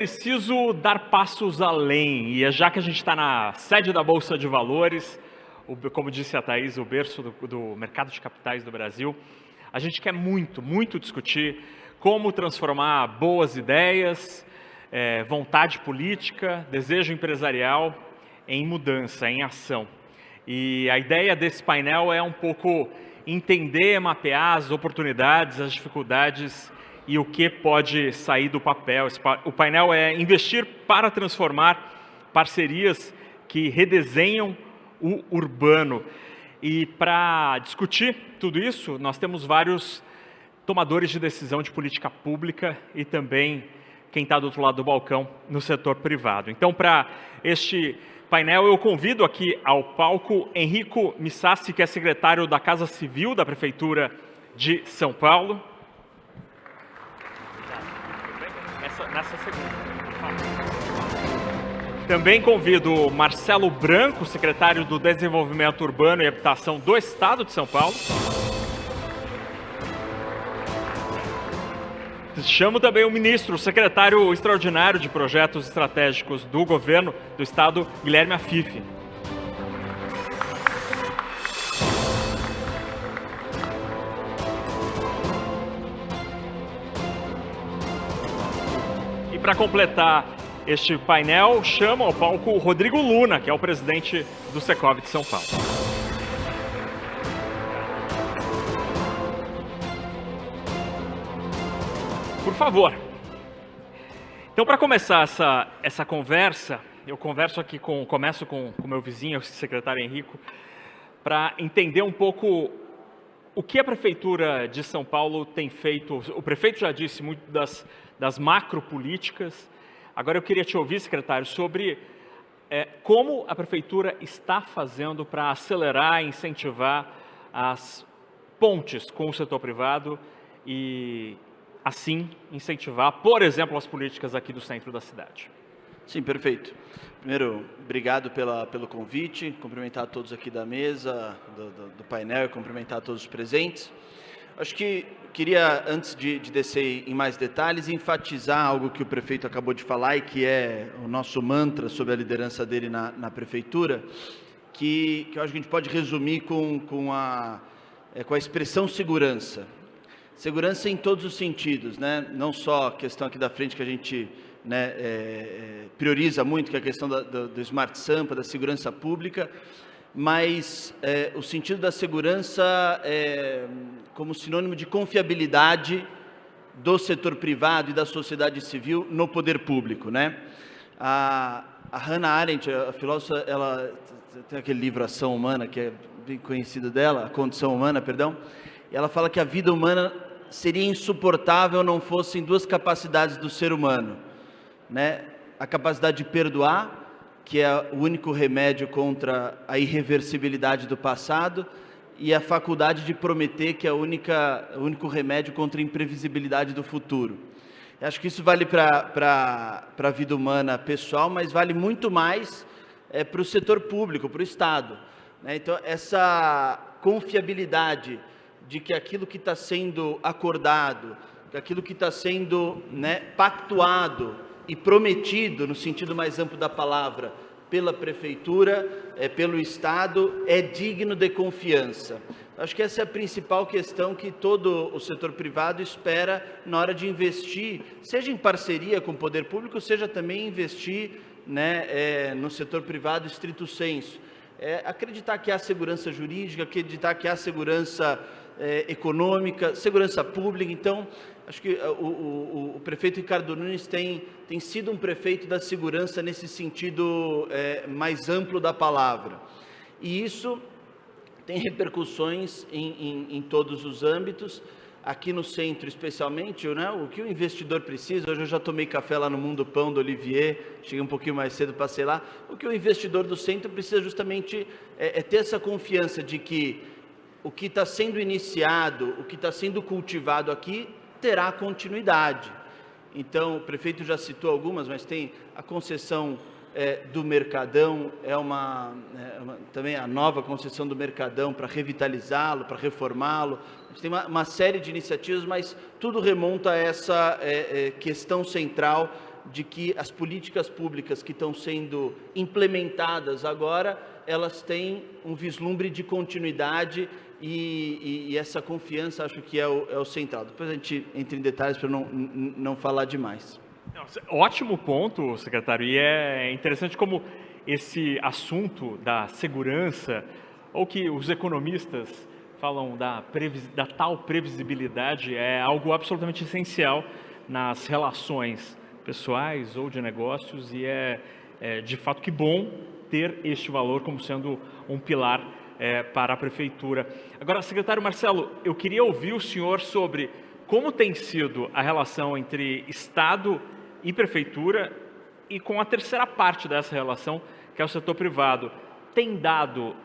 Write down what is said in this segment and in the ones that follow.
Preciso dar passos além, e já que a gente está na sede da Bolsa de Valores, como disse a Thaís, o berço do mercado de capitais do Brasil, a gente quer muito discutir como transformar boas ideias, vontade política, desejo empresarial em mudança, em ação. E a ideia desse painel é um pouco entender, mapear as oportunidades, as dificuldades e o que pode sair do papel. O painel é investir para transformar parcerias que redesenham o urbano. E para discutir tudo isso, nós temos vários tomadores de decisão de política pública e também quem está do outro lado do balcão no setor privado. Então, para este painel, eu convido aqui ao palco Henrico Missassi, que é secretário da Casa Civil da Prefeitura de São Paulo. Nessa segunda. Também convido Marcelo Branco, secretário do Desenvolvimento Urbano e Habitação do Estado de São Paulo. Chamo também o ministro, o secretário extraordinário de Projetos Estratégicos do Governo do Estado, Guilherme Afife. Para completar este painel, chamo ao palco o Rodrigo Luna, que é o presidente do Secov de São Paulo. Por favor. Então, para começar essa conversa, eu começo com o meu vizinho, o secretário Henrico, para entender um pouco o que a Prefeitura de São Paulo tem feito. O prefeito já disse muito das macropolíticas. Agora eu queria te ouvir, secretário, sobre como a Prefeitura está fazendo para acelerar e incentivar as pontes com o setor privado e, assim, incentivar, por exemplo, as políticas aqui do centro da cidade. Sim, perfeito. Primeiro, obrigado pelo convite, cumprimentar todos aqui da mesa, do painel e cumprimentar todos os presentes. Acho que queria, antes de descer em mais detalhes, enfatizar algo que o prefeito acabou de falar e que é o nosso mantra sobre a liderança dele na prefeitura, que eu acho que a gente pode resumir com a expressão segurança. Segurança em todos os sentidos, né? Não só a questão aqui da frente que a gente prioriza muito, que é a questão do Smart Sampa, da segurança pública, mas o sentido da segurança como sinônimo de confiabilidade do setor privado e da sociedade civil no poder público, né? A Hannah Arendt, a filósofa, ela tem aquele livro Ação Humana, que é bem conhecido dela, A Condição Humana, perdão, e ela fala que a vida humana seria insuportável não fossem duas capacidades do ser humano, né? A capacidade de perdoar, que é o único remédio contra a irreversibilidade do passado, e a faculdade de prometer, que é o único remédio contra a imprevisibilidade do futuro. Eu acho que isso vale para a vida humana pessoal, mas vale muito mais para o setor público, para o Estado, né? Então, essa confiabilidade de que aquilo que está sendo acordado, que aquilo que está sendo, pactuado e prometido, no sentido mais amplo da palavra, pela Prefeitura, pelo Estado, é digno de confiança. Acho que essa é a principal questão que todo o setor privado espera na hora de investir, seja em parceria com o poder público, seja também investir no setor privado estrito sensu. Acreditar que há segurança jurídica, acreditar que há segurança econômica, segurança pública. Então, acho que o prefeito Ricardo Nunes tem sido um prefeito da segurança nesse sentido mais amplo da palavra. E isso tem repercussões em todos os âmbitos. Aqui no centro, especialmente, o que o investidor precisa, hoje eu já tomei café lá no Mundo Pão do Olivier, cheguei um pouquinho mais cedo, passei lá, o que o investidor do centro precisa justamente ter essa confiança de que o que está sendo iniciado, o que está sendo cultivado aqui, terá continuidade. Então, o prefeito já citou algumas, mas tem a concessão do Mercadão, também a nova concessão do Mercadão para revitalizá-lo, para reformá-lo. A gente tem uma série de iniciativas, mas tudo remonta a essa questão central de que as políticas públicas que estão sendo implementadas agora, elas têm um vislumbre de continuidade e essa confiança acho que é o central. Depois a gente entra em detalhes para não falar demais. Ótimo ponto, secretário, e é interessante como esse assunto da segurança, ou que os economistas falam da tal previsibilidade, é algo absolutamente essencial nas relações pessoais ou de negócios, e é de fato que bom ter este valor como sendo um pilar para a Prefeitura. Agora, secretário Marcelo, eu queria ouvir o senhor sobre como tem sido a relação entre Estado e Prefeitura e com a terceira parte dessa relação, que é o setor privado. Tem dado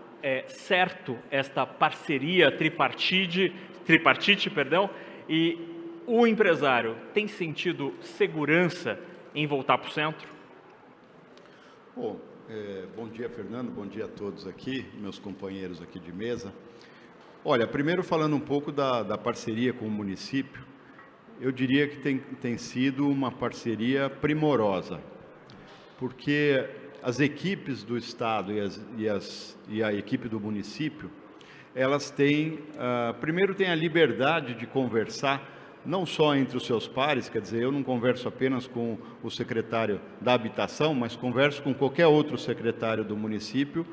certo esta parceria tripartite, e o empresário tem sentido segurança em voltar para o centro? Bom, bom dia, Fernando, bom dia a todos aqui, meus companheiros aqui de mesa. Olha, primeiro falando um pouco da parceria com o município, eu diria que tem sido uma parceria primorosa, porque as equipes do Estado e a equipe do município, elas têm, primeiro têm a liberdade de conversar, não só entre os seus pares, quer dizer, eu não converso apenas com o secretário da Habitação, mas converso com qualquer outro secretário do município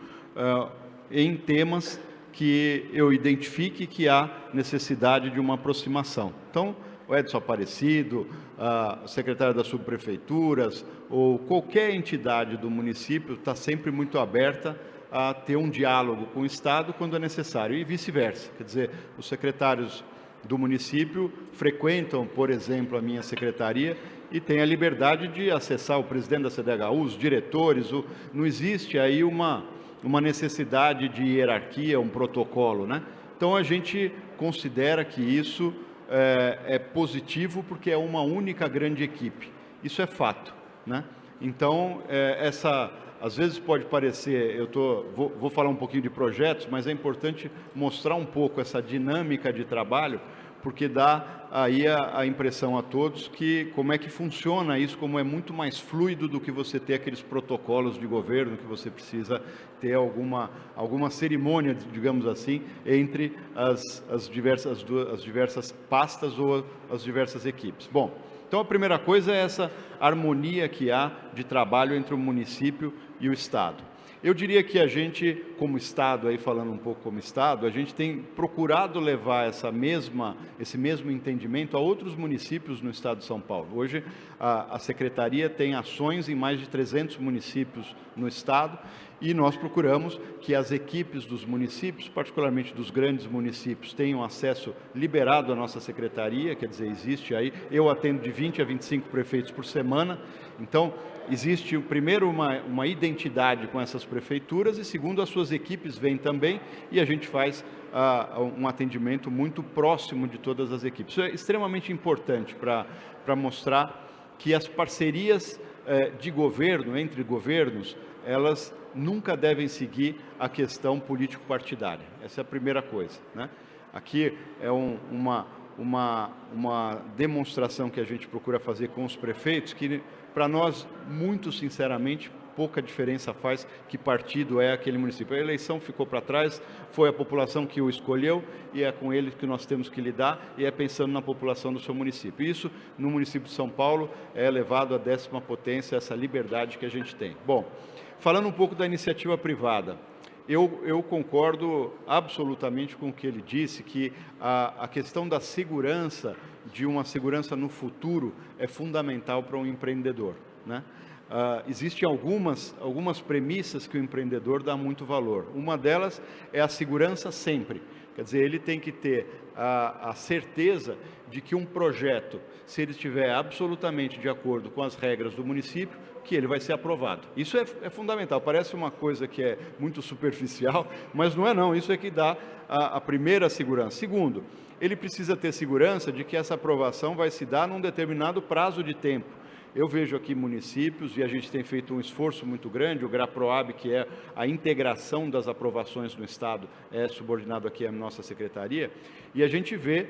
em temas que eu identifique que há necessidade de uma aproximação. Então, o Edson Aparecido, a secretária das subprefeituras ou qualquer entidade do município está sempre muito aberta a ter um diálogo com o Estado quando é necessário e vice-versa. Quer dizer, os secretários do município frequentam, por exemplo, a minha secretaria e têm a liberdade de acessar o presidente da CDHU, os diretores, não existe aí uma necessidade de hierarquia, um protocolo, né? Então a gente considera que isso é positivo porque é uma única grande equipe. Isso é fato, né? Então, às vezes pode parecer, vou falar um pouquinho de projetos, mas é importante mostrar um pouco essa dinâmica de trabalho, porque dá aí a impressão a todos que como é que funciona isso, como é muito mais fluido do que você ter aqueles protocolos de governo, que você precisa ter alguma cerimônia, digamos assim, entre as diversas pastas ou as diversas equipes. Bom, então a primeira coisa é essa harmonia que há de trabalho entre o município e o Estado. Eu diria que a gente, como Estado, aí falando um pouco como Estado, a gente tem procurado levar esse mesmo entendimento a outros municípios no Estado de São Paulo. Hoje, a Secretaria tem ações em mais de 300 municípios no Estado e nós procuramos que as equipes dos municípios, particularmente dos grandes municípios, tenham acesso liberado à nossa Secretaria, quer dizer, existe aí, eu atendo de 20 a 25 prefeitos por semana, então existe, primeiro, uma identidade com essas prefeituras e, segundo, as suas equipes vêm também e a gente faz um atendimento muito próximo de todas as equipes. Isso é extremamente importante para mostrar que as parcerias de governo, entre governos, elas nunca devem seguir a questão político-partidária. Essa é a primeira coisa, né? Aqui é uma demonstração que a gente procura fazer com os prefeitos, que para nós, muito sinceramente, pouca diferença faz que partido é aquele município. A eleição ficou para trás, foi a população que o escolheu e é com ele que nós temos que lidar e é pensando na população do seu município. Isso, no município de São Paulo, é elevado à 10ª potência, essa liberdade que a gente tem. Bom, falando um pouco da iniciativa privada, eu concordo absolutamente com o que ele disse, que a questão da segurança, de uma segurança no futuro, é fundamental para um empreendedor, né? Existem algumas premissas que o empreendedor dá muito valor. Uma delas é a segurança sempre. Quer dizer, ele tem que ter a certeza de que um projeto, se ele estiver absolutamente de acordo com as regras do município, que ele vai ser aprovado. Isso é fundamental. Parece uma coisa que é muito superficial, mas não é não. Isso é que dá a primeira segurança. Segundo, ele precisa ter segurança de que essa aprovação vai se dar num determinado prazo de tempo. Eu vejo aqui municípios, e a gente tem feito um esforço muito grande, o GRAPROAB, que é a integração das aprovações no Estado, é subordinado aqui à nossa secretaria, e a gente vê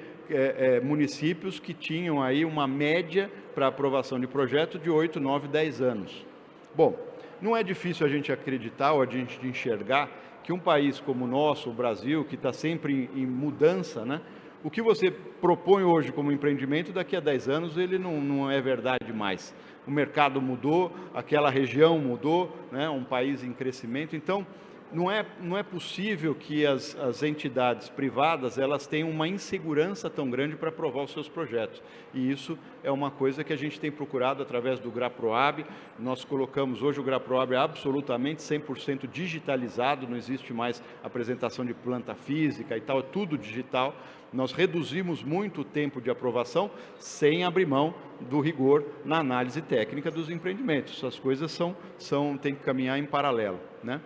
municípios que tinham aí uma média para aprovação de projeto de 8, 9, 10 anos. Bom, não é difícil a gente acreditar ou a gente enxergar que um país como o nosso, o Brasil, que está sempre em mudança, né? O que você propõe hoje como empreendimento, daqui a 10 anos ele não é verdade mais. O mercado mudou, aquela região mudou, né? Um país em crescimento. Então, não é possível que as entidades privadas elas tenham uma insegurança tão grande para aprovar os seus projetos. E isso é uma coisa que a gente tem procurado através do GRAPROAB. Nós colocamos hoje o GRAPROAB absolutamente 100% digitalizado, não existe mais apresentação de planta física e tal, é tudo digital. Nós reduzimos muito o tempo de aprovação sem abrir mão do rigor na análise técnica dos empreendimentos. Essas coisas têm que caminhar em paralelo, né?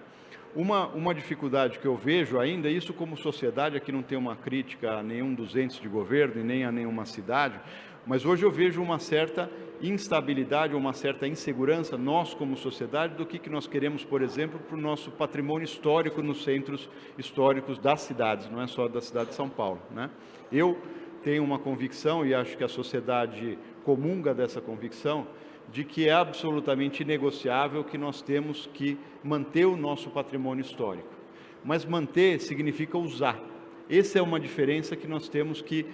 Uma dificuldade que eu vejo ainda, isso como sociedade, aqui não tem uma crítica a nenhum dos entes de governo e nem a nenhuma cidade, mas hoje eu vejo uma certa instabilidade, uma certa insegurança, nós como sociedade, do que nós queremos, por exemplo, para o nosso patrimônio histórico nos centros históricos das cidades, não é só da cidade de São Paulo, né? Eu tenho uma convicção, e acho que a sociedade comunga dessa convicção, de que é absolutamente inegociável que nós temos que manter o nosso patrimônio histórico. Mas manter significa usar. Essa é uma diferença que nós temos que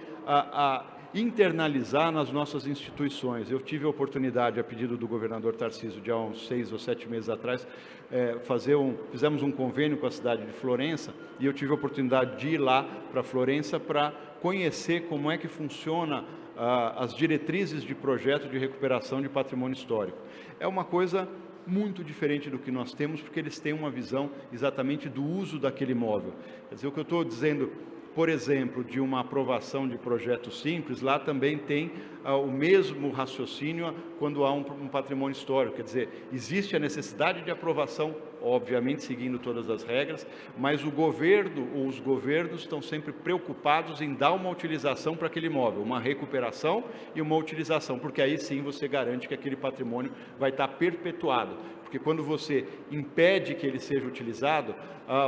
internalizar nas nossas instituições. Eu tive a oportunidade, a pedido do governador Tarcísio, de há uns 6 ou 7 meses atrás, fizemos um convênio com a cidade de Florença, e eu tive a oportunidade de ir lá para Florença para conhecer como é que funciona as diretrizes de projeto de recuperação de patrimônio histórico. É uma coisa muito diferente do que nós temos, porque eles têm uma visão exatamente do uso daquele imóvel. Quer dizer, o que eu estou dizendo, por exemplo, de uma aprovação de projeto simples, lá também tem o mesmo raciocínio quando há um patrimônio histórico. Quer dizer, existe a necessidade de aprovação, obviamente seguindo todas as regras, mas o governo ou os governos estão sempre preocupados em dar uma utilização para aquele imóvel, uma recuperação e uma utilização, porque aí sim você garante que aquele patrimônio vai estar perpetuado. Porque quando você impede que ele seja utilizado,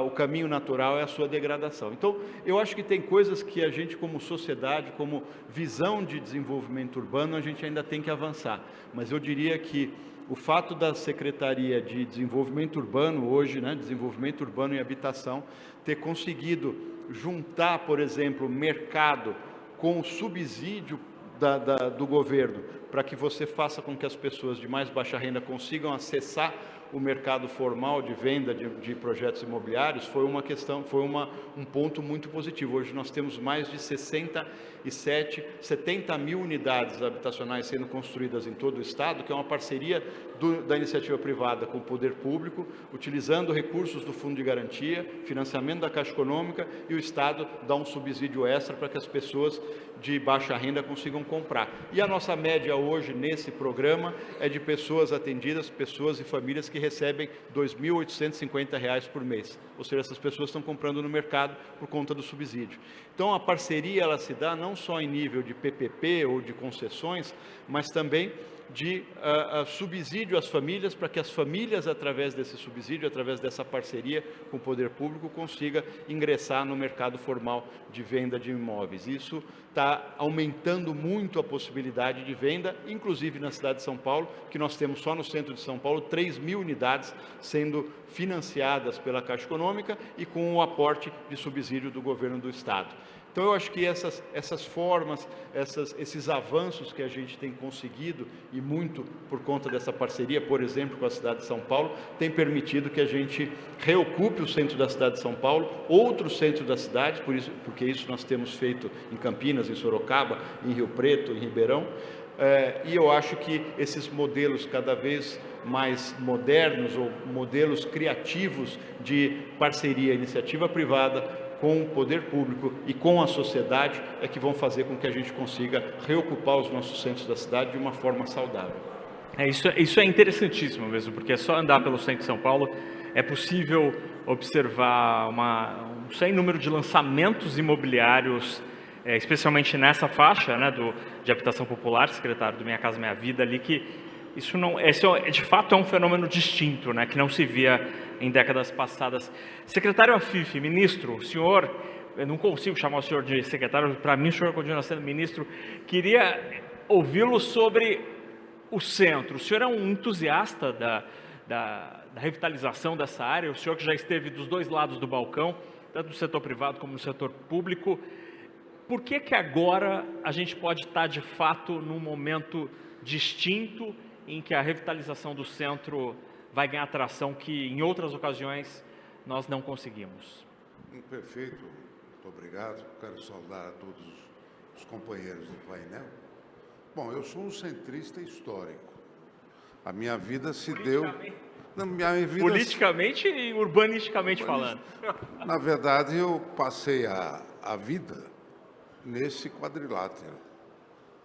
o caminho natural é a sua degradação. Então, eu acho que tem coisas que a gente, como sociedade, como visão de desenvolvimento urbano, a gente ainda tem que avançar. Mas eu diria que o fato da Secretaria de Desenvolvimento Urbano, hoje, né, Desenvolvimento Urbano e Habitação, ter conseguido juntar, por exemplo, mercado com o subsídio do governo, para que você faça com que as pessoas de mais baixa renda consigam acessar o mercado formal de venda de projetos imobiliários, foi um ponto muito positivo. Hoje nós temos mais de 70 mil unidades habitacionais sendo construídas em todo o estado, que é uma parceria da iniciativa privada com o poder público, utilizando recursos do Fundo de Garantia, financiamento da Caixa Econômica, e o Estado dá um subsídio extra para que as pessoas de baixa renda consigam comprar. E a nossa média hoje nesse programa é de pessoas atendidas, pessoas e famílias que recebem R$ 2.850 por mês. Ou seja, essas pessoas estão comprando no mercado por conta do subsídio. Então, a parceria ela se dá não só em nível de PPP ou de concessões, mas também de subsídio às famílias, para que as famílias, através desse subsídio, através dessa parceria com o poder público, consiga ingressar no mercado formal de venda de imóveis. Isso está aumentando muito a possibilidade de venda, inclusive na cidade de São Paulo, que nós temos só no centro de São Paulo 3.000 unidades sendo financiadas pela Caixa Econômica e com o aporte de subsídio do governo do Estado. Então, eu acho que essas formas, esses avanços que a gente tem conseguido, e muito por conta dessa parceria, por exemplo, com a cidade de São Paulo, tem permitido que a gente reocupe o centro da cidade de São Paulo, outros centros da cidade, porque isso nós temos feito em Campinas, em Sorocaba, em Rio Preto, em Ribeirão, e eu acho que esses modelos cada vez mais modernos, ou modelos criativos de parceria, iniciativa privada, com o poder público e com a sociedade, é que vão fazer com que a gente consiga reocupar os nossos centros da cidade de uma forma saudável. Isso é interessantíssimo mesmo, porque é só andar pelo centro de São Paulo, é possível observar um sem número de lançamentos imobiliários, especialmente nessa faixa, né, de habitação popular, secretário do Minha Casa Minha Vida ali, que Isso não, de fato é um fenômeno distinto, né, que não se via em décadas passadas. Secretário Afife, ministro, o senhor, eu não consigo chamar o senhor de secretário, para mim o senhor continua sendo ministro, queria ouvi-lo sobre o centro. O senhor é um entusiasta da revitalização dessa área, o senhor que já esteve dos dois lados do balcão, tanto no setor privado como no setor público. Por que que agora a gente pode estar, de fato, num momento distinto em que a revitalização do centro vai ganhar atração que, em outras ocasiões, nós não conseguimos? Perfeito, muito obrigado. Quero saudar a todos os companheiros do painel. Bom, eu sou um centrista histórico. A minha vida se deu... Politicamente e urbanisticamente falando. Na verdade, eu passei a vida nesse quadrilátero.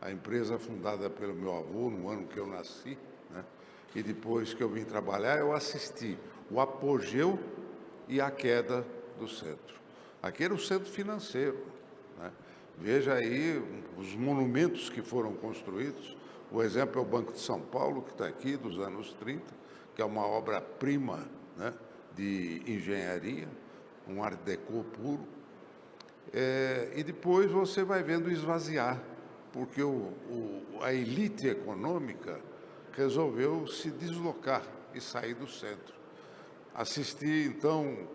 A empresa fundada pelo meu avô, no ano que eu nasci, né? E depois que eu vim trabalhar, eu assisti o apogeu e a queda do centro. Aqui era o centro financeiro, né? Veja aí os monumentos que foram construídos. O exemplo é o Banco de São Paulo, que está aqui, dos anos 30, que é uma obra-prima, né, de engenharia, um art déco puro. E depois você vai vendo esvaziar, porque a elite econômica resolveu se deslocar e sair do centro. Assisti, então,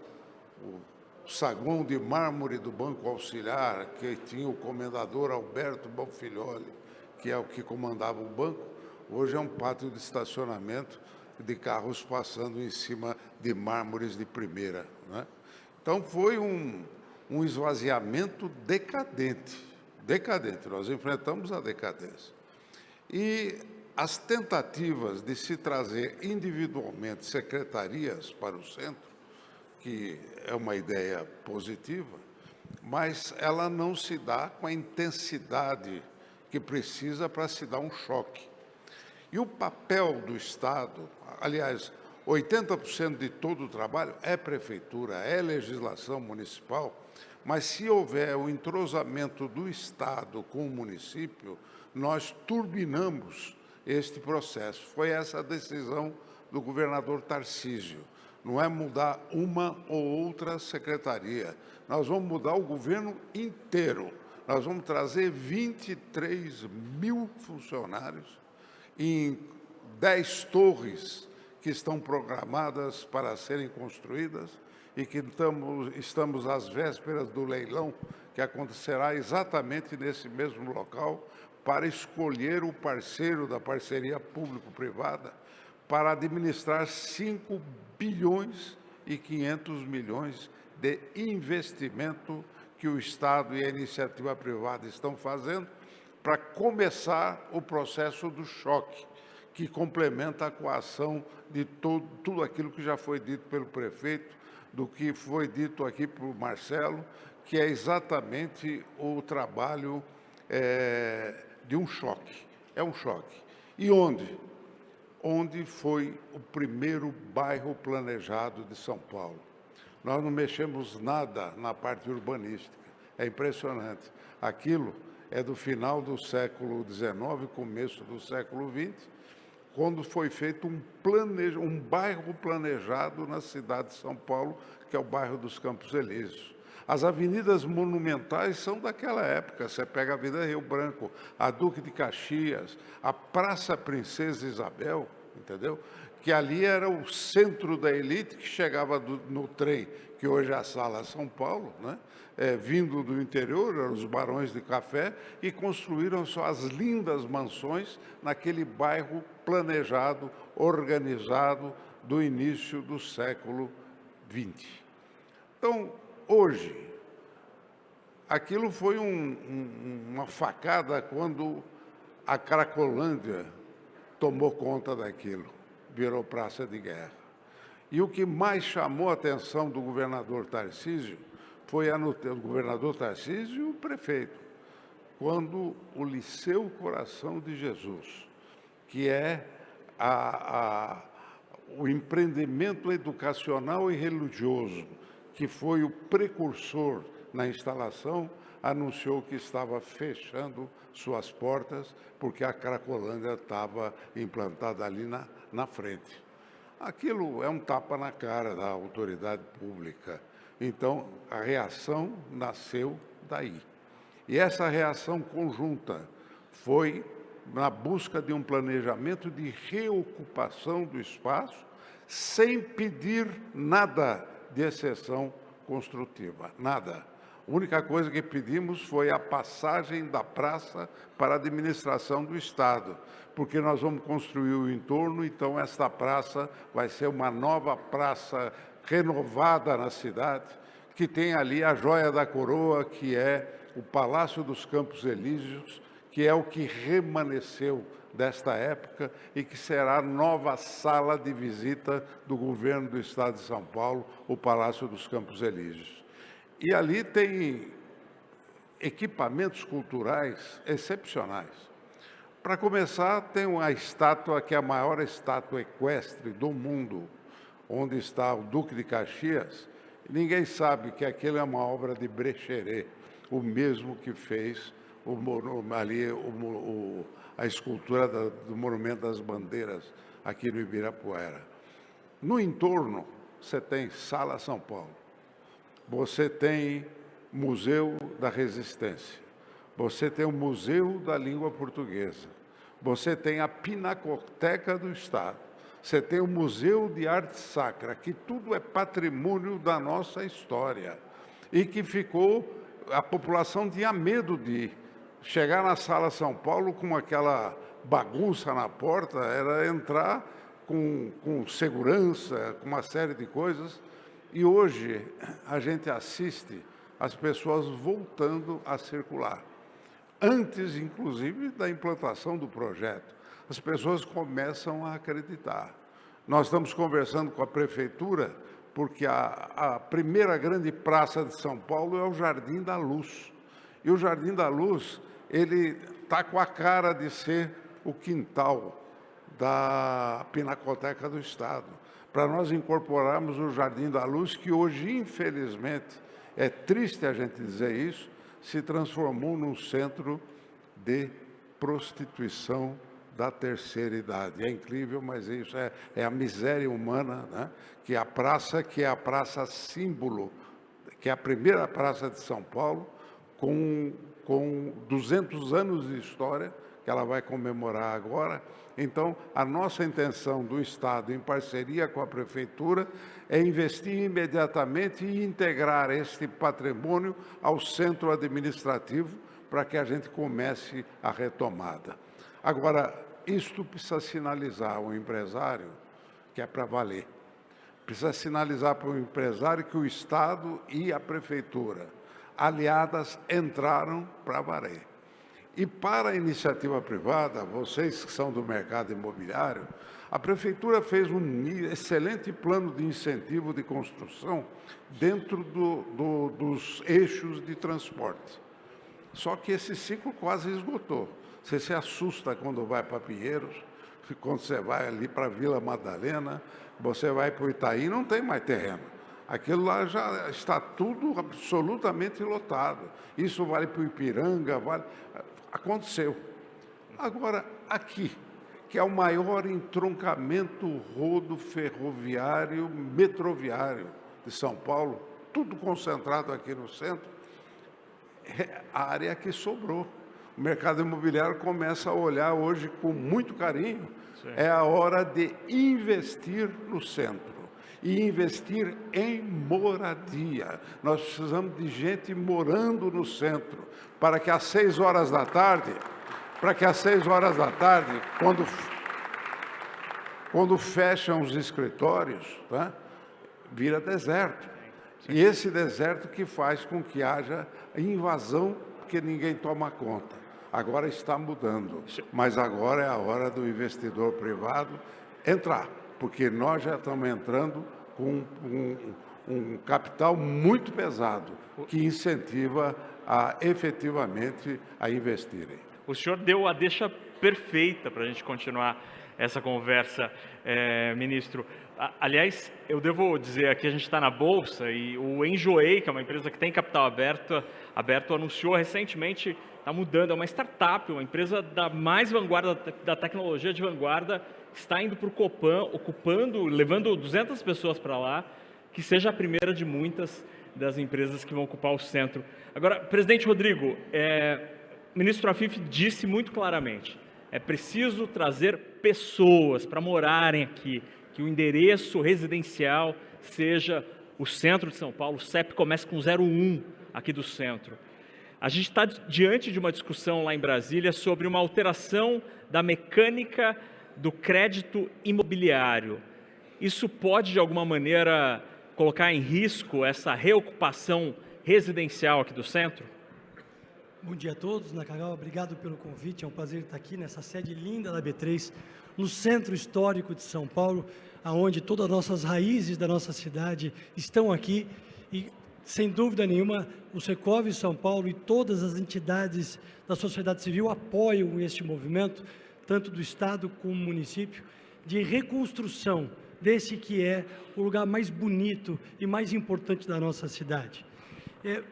o saguão de mármore do Banco Auxiliar, que tinha o comendador Alberto Bonfilholi, que é o que comandava o banco. Hoje é um pátio de estacionamento de carros passando em cima de mármores de primeira, né? Então, foi um esvaziamento decadente. Nós enfrentamos a decadência. E as tentativas de se trazer individualmente secretarias para o centro, que é uma ideia positiva, mas ela não se dá com a intensidade que precisa para se dar um choque. E o papel do Estado, aliás, 80% de todo o trabalho é prefeitura, é legislação municipal, mas se houver o entrosamento do Estado com o município, nós turbinamos este processo. Foi essa a decisão do governador Tarcísio. Não é mudar uma ou outra secretaria. Nós vamos mudar o governo inteiro. Nós vamos trazer 23 mil funcionários em 10 torres que estão programadas para serem construídas e que estamos às vésperas do leilão, que acontecerá exatamente nesse mesmo local, para escolher o parceiro da parceria público-privada para administrar 5 bilhões e 500 milhões de investimento que o Estado e a iniciativa privada estão fazendo para começar o processo do choque, que complementa a coação de tudo aquilo que já foi dito pelo prefeito, do que foi dito aqui por Marcelo, que é exatamente o trabalho de um choque. É um choque. E onde? Onde foi o primeiro bairro planejado de São Paulo? Nós não mexemos nada na parte urbanística. É impressionante. Aquilo é do final do século XIX, começo do século XX, quando foi feito um bairro planejado na cidade de São Paulo, que é o bairro dos Campos Elíseos. As avenidas monumentais são daquela época. Você pega a Avenida Rio Branco, a Duque de Caxias, a Praça Princesa Isabel, entendeu? Que ali era o centro da elite que chegava no trem, que hoje é a Sala São Paulo, né? Vindo do interior, eram os barões de café, e construíram suas lindas mansões naquele bairro planejado, organizado, do início do século XX. Então, hoje, aquilo foi uma facada quando a Cracolândia tomou conta daquilo, virou praça de guerra. E o que mais chamou a atenção do governador Tarcísio foi o governador Tarcísio e o prefeito, quando o Liceu Coração de Jesus, que é o empreendimento educacional e religioso, que foi o precursor na instalação anunciou que estava fechando suas portas porque a Cracolândia estava implantada ali na frente. Aquilo é um tapa na cara da autoridade pública. Então, a reação nasceu daí. E essa reação conjunta foi na busca de um planejamento de reocupação do espaço, sem pedir nada de exceção construtiva, nada. A única coisa que pedimos foi a passagem da praça para a administração do Estado, porque nós vamos construir o entorno, então esta praça vai ser uma nova praça renovada na cidade, que tem ali a joia da coroa, que é o Palácio dos Campos Elíseos, que é o que remanesceu desta época e que será a nova sala de visita do governo do Estado de São Paulo, o Palácio dos Campos Elíseos. E ali tem equipamentos culturais excepcionais. Para começar, tem uma estátua que é a maior estátua equestre do mundo, onde está o Duque de Caxias. Ninguém sabe que aquilo é uma obra de Brecheret, o mesmo que fez a escultura do Monumento das Bandeiras aqui no Ibirapuera. No entorno, você tem Sala São Paulo, você tem Museu da Resistência, você tem o Museu da Língua Portuguesa, você tem a Pinacoteca do Estado, você tem o Museu de Arte Sacra, que tudo é patrimônio da nossa história e que a população tinha medo de chegar na Sala São Paulo com aquela bagunça na porta, era entrar com segurança, com uma série de coisas. E hoje a gente assiste as pessoas voltando a circular. Antes, inclusive, da implantação do projeto, as pessoas começam a acreditar. Nós estamos conversando com a prefeitura, porque a primeira grande praça de São Paulo é o Jardim da Luz. E o Jardim da Luz, ele está com a cara de ser o quintal da Pinacoteca do Estado, para nós incorporarmos o Jardim da Luz, que hoje, infelizmente, é triste a gente dizer isso, se transformou num centro de prostituição da terceira idade. É incrível, mas isso é a miséria humana, né? Que é a praça símbolo, que é a primeira praça de São Paulo, com 200 anos de história, que ela vai comemorar agora. Então, a nossa intenção do Estado, em parceria com a Prefeitura, é investir imediatamente e integrar este patrimônio ao centro administrativo para que a gente comece a retomada. Agora, isto precisa sinalizar ao empresário que é para valer. Precisa sinalizar para o empresário que o Estado e a Prefeitura, aliadas, entraram para valer. E para a iniciativa privada, vocês que são do mercado imobiliário, a Prefeitura fez um excelente plano de incentivo de construção dentro dos eixos de transporte. Só que esse ciclo quase esgotou. Você se assusta quando vai para Pinheiros, quando você vai ali para a Vila Madalena, você vai para o Itaí, não tem mais terreno. Aquilo lá já está tudo absolutamente lotado. Isso vale para o Ipiranga, aconteceu. Agora, aqui, que é o maior entroncamento rodoferroviário, metroviário de São Paulo, tudo concentrado aqui no centro, é a área que sobrou. O mercado imobiliário começa a olhar hoje com muito carinho. Sim. É a hora de investir no centro e investir em moradia. Nós precisamos de gente morando no centro, para que às 6 horas da tarde, quando fecham os escritórios, tá, vira deserto. E esse deserto que faz com que haja invasão, porque ninguém toma conta. Agora está mudando, mas agora é a hora do investidor privado entrar, porque nós já estamos entrando com um capital muito pesado, que incentiva efetivamente a investirem. O senhor deu a deixa perfeita para a gente continuar essa conversa, ministro. Aliás, eu devo dizer aqui, a gente está na Bolsa e o Enjoei, que é uma empresa que tem capital aberto anunciou recentemente, está mudando, é uma startup, uma empresa da mais vanguarda, da tecnologia de vanguarda, está indo para o Copan, ocupando, levando 200 pessoas para lá, que seja a primeira de muitas das empresas que vão ocupar o centro. Agora, presidente Rodrigo, o ministro Afif disse muito claramente, é preciso trazer pessoas para morarem aqui, que o endereço residencial seja o centro de São Paulo, o CEP comece com 01 aqui do centro. A gente está diante de uma discussão lá em Brasília sobre uma alteração da mecânica do crédito imobiliário. Isso pode, de alguma maneira, colocar em risco essa reocupação residencial aqui do centro? Bom dia a todos. Nakagawa, obrigado pelo convite. É um prazer estar aqui nessa sede linda da B3, no centro histórico de São Paulo, onde todas as nossas raízes da nossa cidade estão aqui e, sem dúvida nenhuma, o Secov São Paulo e todas as entidades da sociedade civil apoiam este movimento, tanto do Estado como do município, de reconstrução desse que é o lugar mais bonito e mais importante da nossa cidade. É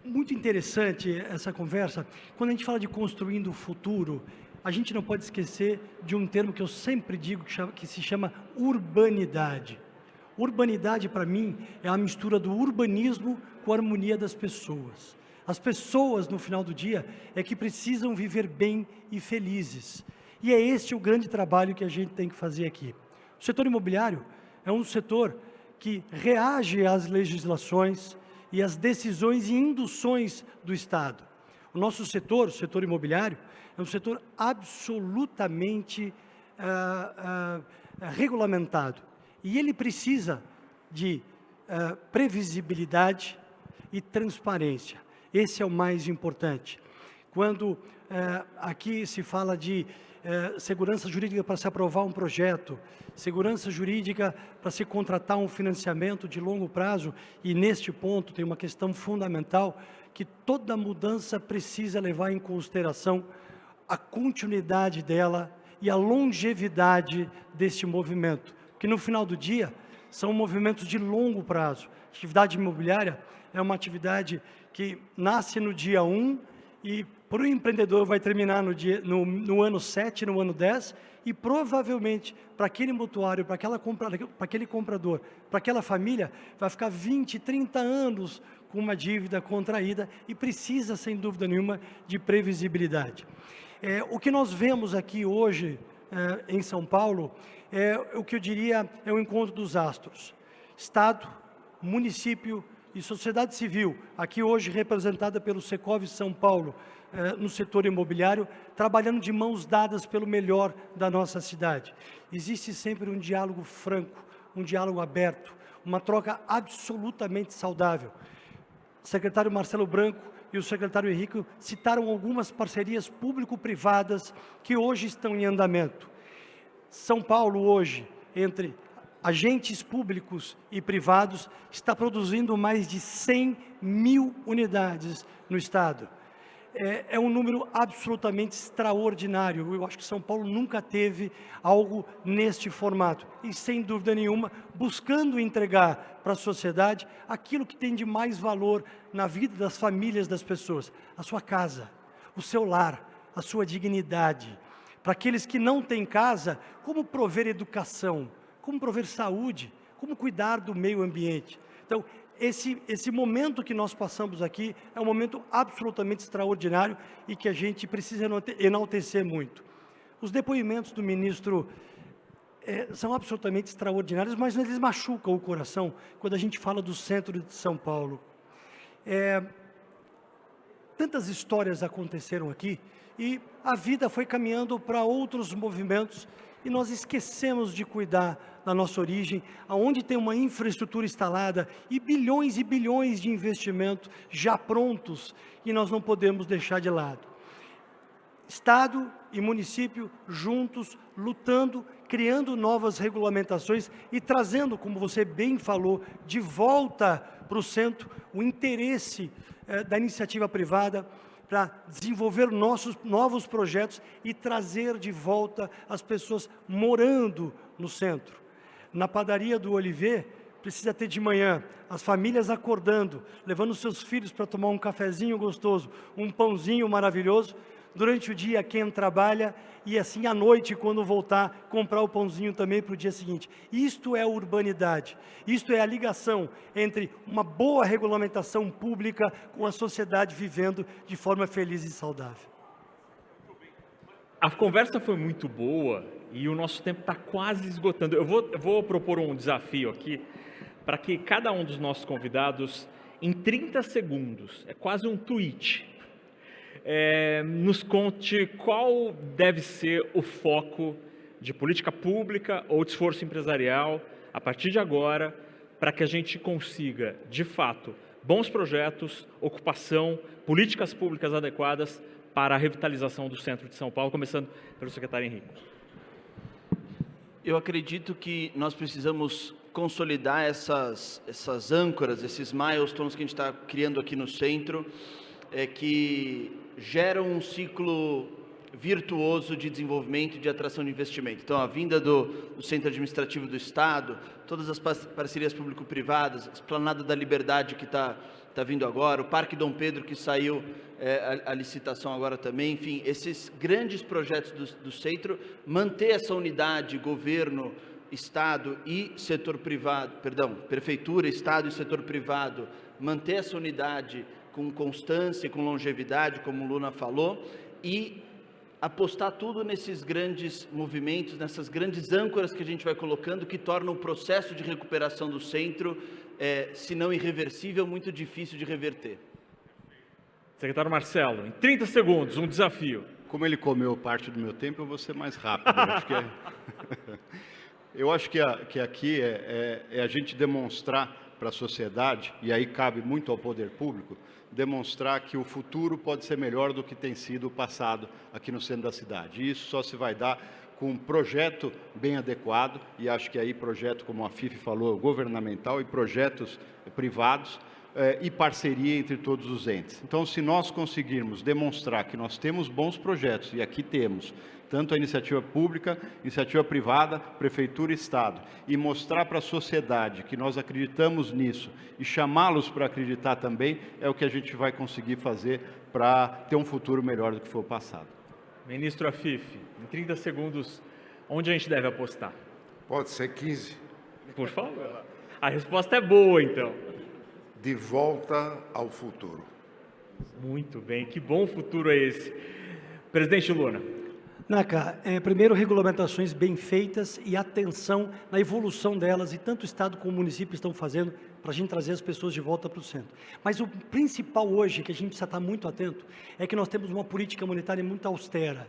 muito interessante essa conversa. Quando a gente fala de construindo o futuro, a gente não pode esquecer de um termo que eu sempre digo, que se chama urbanidade. Urbanidade, para mim, é a mistura do urbanismo com a harmonia das pessoas. As pessoas, no final do dia, é que precisam viver bem e felizes. E é este o grande trabalho que a gente tem que fazer aqui. O setor imobiliário é um setor que reage às legislações e às decisões e induções do Estado. O nosso setor, o setor imobiliário, é um setor absolutamente regulamentado. E ele precisa de previsibilidade e transparência. Esse é o mais importante. Quando aqui se fala de segurança jurídica para se aprovar um projeto, segurança jurídica para se contratar um financiamento de longo prazo, e neste ponto tem uma questão fundamental, que toda mudança precisa levar em consideração a continuidade dela e a longevidade deste movimento, que no final do dia são movimentos de longo prazo. A atividade imobiliária é uma atividade que nasce no dia 1 e para o empreendedor vai terminar no ano 7, no ano 10, e provavelmente para aquele mutuário, para aquele comprador, para aquela família, vai ficar 20, 30 anos com uma dívida contraída e precisa, sem dúvida nenhuma, de previsibilidade. O que nós vemos aqui hoje em São Paulo o que eu diria é o encontro dos astros. Estado, município e sociedade civil, aqui hoje representada pelo Secov São Paulo, no setor imobiliário, trabalhando de mãos dadas pelo melhor da nossa cidade. Existe sempre um diálogo franco, um diálogo aberto, uma troca absolutamente saudável. O secretário Marcelo Branco e o secretário Henrique citaram algumas parcerias público-privadas que hoje estão em andamento. São Paulo hoje, entre agentes públicos e privados, está produzindo mais de 100 mil unidades no estado. É um número absolutamente extraordinário. Eu acho que São Paulo nunca teve algo neste formato. E, sem dúvida nenhuma, buscando entregar para a sociedade aquilo que tem de mais valor na vida das famílias das pessoas. A sua casa, o seu lar, a sua dignidade. Para aqueles que não têm casa, como prover educação, como prover saúde, como cuidar do meio ambiente. Então, esse momento que nós passamos aqui é um momento absolutamente extraordinário e que a gente precisa enaltecer muito. Os depoimentos do ministro são absolutamente extraordinários, mas eles machucam o coração quando a gente fala do centro de São Paulo. Tantas histórias aconteceram aqui e a vida foi caminhando para outros movimentos e nós esquecemos de cuidar da nossa origem, aonde tem uma infraestrutura instalada e bilhões de investimento já prontos e nós não podemos deixar de lado. Estado e município juntos, lutando, criando novas regulamentações e trazendo, como você bem falou, de volta para o centro o interesse da iniciativa privada, para desenvolver novos projetos e trazer de volta as pessoas morando no centro. Na padaria do Olivier, precisa ter de manhã as famílias acordando, levando seus filhos para tomar um cafezinho gostoso, um pãozinho maravilhoso. Durante o dia, quem trabalha, e assim à noite, quando voltar, comprar o pãozinho também para o dia seguinte. Isto é urbanidade, isto é a ligação entre uma boa regulamentação pública com a sociedade vivendo de forma feliz e saudável. A conversa foi muito boa e o nosso tempo está quase esgotando. Eu vou propor um desafio aqui para que cada um dos nossos convidados, em 30 segundos, é quase um tweet, nos conte qual deve ser o foco de política pública ou de esforço empresarial a partir de agora, para que a gente consiga, de fato, bons projetos, ocupação, políticas públicas adequadas para a revitalização do centro de São Paulo, começando pelo secretário Henrico. Eu acredito que nós precisamos consolidar essas âncoras, esses milestones que a gente está criando aqui no centro, que geram um ciclo virtuoso de desenvolvimento e de atração de investimento. Então, a vinda do Centro Administrativo do Estado, todas as parcerias público-privadas, a Esplanada da Liberdade que está vindo agora, o Parque Dom Pedro que saiu a licitação agora também, enfim, esses grandes projetos do centro, manter essa unidade, governo, Estado e setor privado, Prefeitura, Estado e setor privado, manter essa unidade com constância, com longevidade, como o Luna falou, e apostar tudo nesses grandes movimentos, nessas grandes âncoras que a gente vai colocando, que tornam o processo de recuperação do centro, se não irreversível, muito difícil de reverter. Secretário Marcelo, em 30 segundos, um desafio. Como ele comeu parte do meu tempo, eu vou ser mais rápido. Eu acho que aqui é a gente demonstrar para a sociedade, e aí cabe muito ao poder público, demonstrar que o futuro pode ser melhor do que tem sido o passado aqui no centro da cidade. E isso só se vai dar com um projeto bem adequado, e acho que aí projeto, como a FIF falou, governamental, e projetos privados, e parceria entre todos os entes. Então, se nós conseguirmos demonstrar que nós temos bons projetos, e aqui temos, tanto a iniciativa pública, iniciativa privada, prefeitura e Estado, e mostrar para a sociedade que nós acreditamos nisso e chamá-los para acreditar também, é o que a gente vai conseguir fazer para ter um futuro melhor do que foi o passado. Ministro Afif, em 30 segundos, onde a gente deve apostar? Pode ser 15. Por favor. A resposta é boa, então. De volta ao futuro. Muito bem, que bom futuro é esse. Presidente Luna. Naca, primeiro, regulamentações bem feitas e atenção na evolução delas, e tanto o Estado como o município estão fazendo para a gente trazer as pessoas de volta para o centro. Mas o principal hoje, que a gente precisa estar muito atento, é que nós temos uma política monetária muito austera.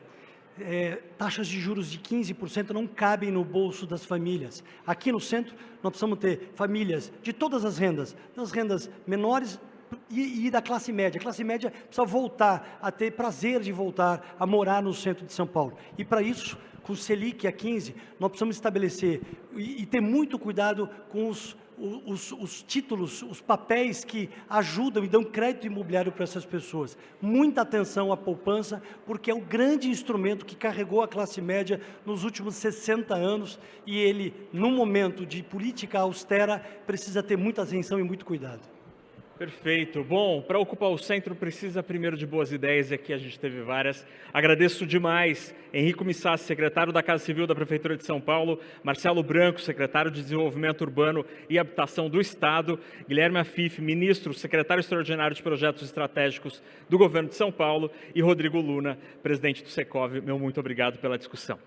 Taxas de juros de 15% não cabem no bolso das famílias. Aqui no centro, nós precisamos ter famílias de todas as rendas, das rendas menores e da classe média. A classe média precisa voltar a ter prazer de voltar a morar no centro de São Paulo. E para isso, com o Selic a 15, nós precisamos estabelecer e ter muito cuidado com os títulos, os papéis que ajudam e dão crédito imobiliário para essas pessoas. Muita atenção à poupança, porque é o grande instrumento que carregou a classe média nos últimos 60 anos, e ele, num momento de política austera, precisa ter muita atenção e muito cuidado. Perfeito. Bom, para ocupar o centro precisa primeiro de boas ideias, e aqui a gente teve várias. Agradeço demais Henrico Missassi, secretário da Casa Civil da Prefeitura de São Paulo, Marcelo Branco, secretário de Desenvolvimento Urbano e Habitação do Estado, Guilherme Afif, ministro, secretário extraordinário de Projetos Estratégicos do Governo de São Paulo, e Rodrigo Luna, presidente do Secov. Meu muito obrigado pela discussão.